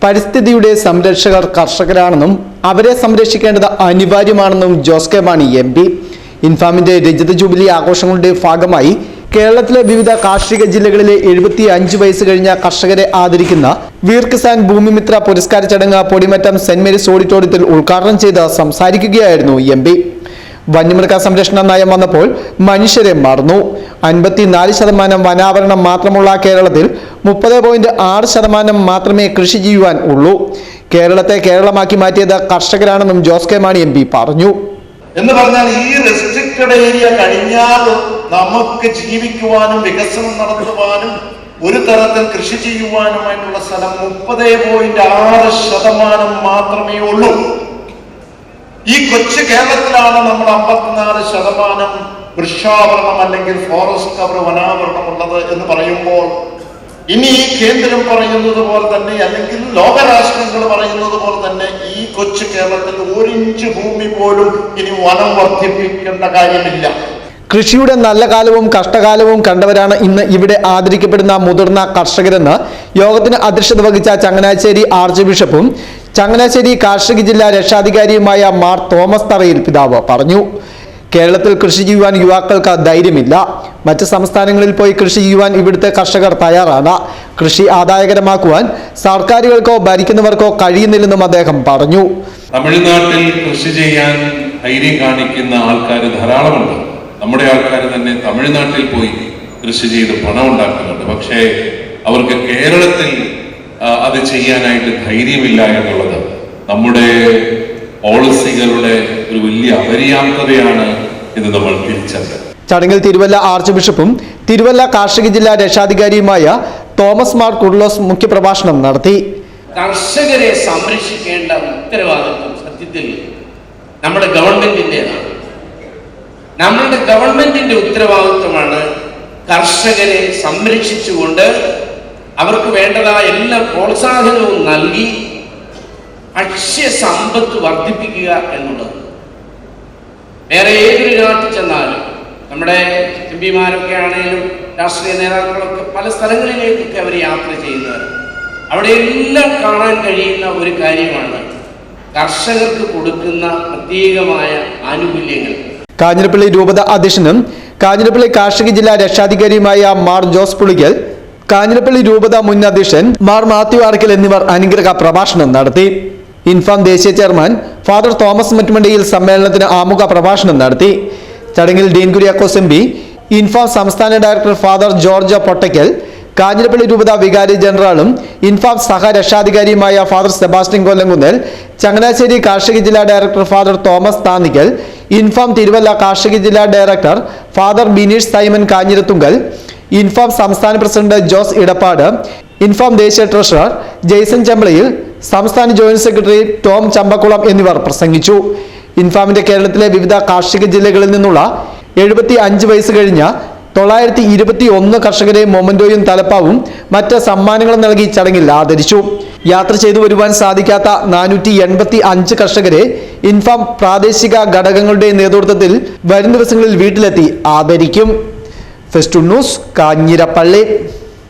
പരിസ്ഥിതിയുടെ സംരക്ഷകർ കർഷകരാണെന്നും അവരെ സംരക്ഷിക്കേണ്ടത് അനിവാര്യമാണെന്നും ജോസ് കെ മാണി MP. ഇൻഫാമിന്റെ രജത ജൂബിലി ആഘോഷങ്ങളുടെ ഭാഗമായി കേരളത്തിലെ വിവിധ കാർഷിക ജില്ലകളിലെ 75 വയസ്സ് കഴിഞ്ഞ കർഷകരെ ആദരിക്കുന്ന വീർ കിസാൻ ഭൂമിമിത്ര പുരസ്കാര ചടങ്ങ് പൊടിമറ്റം സെന്റ് മേരീസ് ഓഡിറ്റോറിയത്തിൽ ഉദ്ഘാടനം ചെയ്ത് സംസാരിക്കുകയായിരുന്നു MP. വന്യമൃഗ സംരക്ഷണ നയം വന്നപ്പോൾ മനുഷ്യരെ മറന്നു. 54% വനാവരണം മാത്രമുള്ള കേരളത്തിൽ 30.6% മാത്രമേ കൃഷി ചെയ്യുവാൻ ഉള്ളൂ. കേരളത്തെ കേരളമാക്കി മാറ്റിയത് കർഷകരാണെന്നും ജോസ് കെ മാണി MP പറഞ്ഞു. എന്ന് പറഞ്ഞാൽ ഈ റെസ്ട്രിക്റ്റഡ് ഏരിയ കഴിഞ്ഞാൽ നമുക്ക് ജീവിക്കുവാനും വികസനം നടത്തുവാനും ഒരു തരത്തിൽ കൃഷി ചെയ്യുവാനുമായിട്ടുള്ള സ്ഥലം 30.6% മാത്രമേ ഉള്ളൂ. ഈ കൊച്ചു കേരളത്തിലാണ് നമ്മൾ 54% വൃക്ഷാവരണം അല്ലെങ്കിൽ ഫോറസ്റ്റ് കവർ വനാവരണം ഉള്ളത് എന്ന് പറയുമ്പോൾ ഇനി ഈ കേന്ദ്രം പറയുന്നത് പോലെ തന്നെ അല്ലെങ്കിൽ ലോകരാഷ്ട്രങ്ങൾ പറയുന്നത് പോലെ തന്നെ ഈ കൊച്ചു കേരളത്തിൽ 1 ഇഞ്ച് ഭൂമി പോലും ഇനി വനം വർദ്ധിപ്പിക്കേണ്ട കാര്യമില്ല. കൃഷിയുടെ നല്ല കാലവും കഷ്ടകാലവും കണ്ടവരാണ് ഇന്ന് ഇവിടെ ആദരിക്കപ്പെടുന്ന മുതിർന്ന കർഷകരെന്ന് യോഗത്തിന് അധ്യക്ഷത വഹിച്ച ചങ്ങനാശ്ശേരി ആർച്ച് ബിഷപ്പും ചങ്ങനാശ്ശേരി കാർഷിക ജില്ലാ രക്ഷാധികാരിയുമായ മാർ തോമസ് തറയിൽ പിതാവ് പറഞ്ഞു. കേരളത്തിൽ കൃഷി ചെയ്യുവാൻ യുവാക്കൾക്ക് ധൈര്യമില്ല. മറ്റ് സംസ്ഥാനങ്ങളിൽ പോയി കൃഷി ചെയ്യുവാൻ ഇവിടുത്തെ കർഷകർ തയ്യാറാണ്. കൃഷി ആദായകരമാക്കുവാൻ സർക്കാരുകൾക്കോ ഭരിക്കുന്നവർക്കോ കഴിയുന്നില്ലെന്നും അദ്ദേഹം പറഞ്ഞു. തമിഴ്നാട്ടിൽ കൃഷി ചെയ്യാൻ ധൈര്യം കാണിക്കുന്ന ആൾക്കാർ ധാരാളമുണ്ട്. നമ്മുടെ ആൾക്കാർ തന്നെ തമിഴ്നാട്ടിൽ പോയി കൃഷി ചെയ്ത് പണം ഉണ്ടാക്കുന്നുണ്ട്. പക്ഷേ അവർക്ക് കേരളത്തിൽ അത് ചെയ്യാനായിട്ട് ധൈര്യമില്ല എന്നുള്ളത് നമ്മുടെ പോളിസികളുടെ ഒരു വലിയ അപര്യാപ്തതയാണ് എന്ന് നമ്മൾ തിരിച്ചറിഞ്ഞത്. ചടങ്ങിൽ തിരുവല്ല ആർച്ച് ബിഷപ്പും തിരുവല്ല കാർഷിക ജില്ലാ രക്ഷാധികാരിയുമായ തോമസ് മാർ കുർലോസ് മുഖ്യപ്രഭാഷണം നടത്തി. കർഷകരെ സംരക്ഷിക്കേണ്ട ഉത്തരവാദിത്വം സത്യത്തിൽ നമ്മുടെ ഗവൺമെന്റിന്റേതാണ്. നമ്മളുടെ ഗവൺമെന്റിന്റെ ഉത്തരവാദിത്വമാണ് കർഷകരെ സംരക്ഷിച്ചുകൊണ്ട് അവർക്ക് വേണ്ടതായ എല്ലാ പ്രോത്സാഹനവും നൽകി ഭക്ഷ്യ സമ്പത്ത് വർദ്ധിപ്പിക്കുക എന്നുള്ളത്. വേറെ ഏതൊരു നാട്ടിൽ ചെന്നാലും നമ്മുടെ എംപിമാരൊക്കെ ആണെങ്കിലും രാഷ്ട്രീയ നേതാക്കളൊക്കെ പല സ്ഥലങ്ങളിലേക്കൊക്കെ അവർ യാത്ര ചെയ്യുന്നവർ അവിടെ എല്ലാം കാണാൻ കഴിയുന്ന ഒരു കാര്യമാണ് കർഷകർക്ക് കൊടുക്കുന്ന പ്രത്യേകമായ ആനുകൂല്യങ്ങൾ. കാഞ്ഞിരപ്പള്ളി രൂപത അധ്യക്ഷനും കാഞ്ഞിരപ്പള്ളി കാർഷിക ജില്ലാ രക്ഷാധികാരിയുമായ മാർ ജോസ് പുളിക്കൽ, കാഞ്ഞിരപ്പള്ളി രൂപത മുൻ അധ്യക്ഷൻ മാർ മാത്യു ആർക്കൽ എന്നിവർ അനുഗ്രഹ പ്രഭാഷണം നടത്തി. ഇൻഫാം ദേശീയ ചെയർമാൻ ഫാദർ തോമസ് മറ്റുമണ്ടിയിൽ സമ്മേളനത്തിന് ആമുഖ പ്രഭാഷണം നടത്തി. ചടങ്ങിൽ ഡീൻ കുര്യാക്കോസ് MP, ഇൻഫാം സംസ്ഥാന director father George Pottakkal, Kanjirappally രൂപത വികാരി ജനറലും ഇൻഫാം സഹ രക്ഷാധികാരിയുമായ ഫാദർ സെബാസ്റ്റ്യൻ കൊല്ലംകുന്നേൽ, ചങ്ങനാശ്ശേരി കാർഷിക ജില്ലാ director father Thomas Thannickal, Infam Thiruvalla കാർഷിക ജില്ലാ director father Bineesh Simon Kanjirathunkal, Infam സംസ്ഥാന പ്രസിഡന്റ് ജോസ് ഇടപ്പാട്, ഇൻഫാം ദേശീയ ട്രഷറർ ജെയ്സൺ ചെമ്പളയിൽ, സംസ്ഥാന ജോയിന്റ് സെക്രട്ടറി ടോം ചമ്പക്കുളം എന്നിവർ പ്രസംഗിച്ചു. ഇൻഫാമിന്റെ കേരളത്തിലെ വിവിധ കാർഷിക ജില്ലകളിൽ നിന്നുള്ള 75 വയസ്സ് കഴിഞ്ഞ 921 കർഷകരെ മൊമന്റോയും തലപ്പാവും മറ്റ് സമ്മാനങ്ങളും നൽകി ചടങ്ങിൽ ആദരിച്ചു. യാത്ര ചെയ്തു വരുവാൻ സാധിക്കാത്ത 485 കർഷകരെ ഇൻഫാം പ്രാദേശിക ഘടകങ്ങളുടെ നേതൃത്വത്തിൽ വരും ദിവസങ്ങളിൽ വീട്ടിലെത്തി ആദരിക്കും. Fest news, Kanjirappally.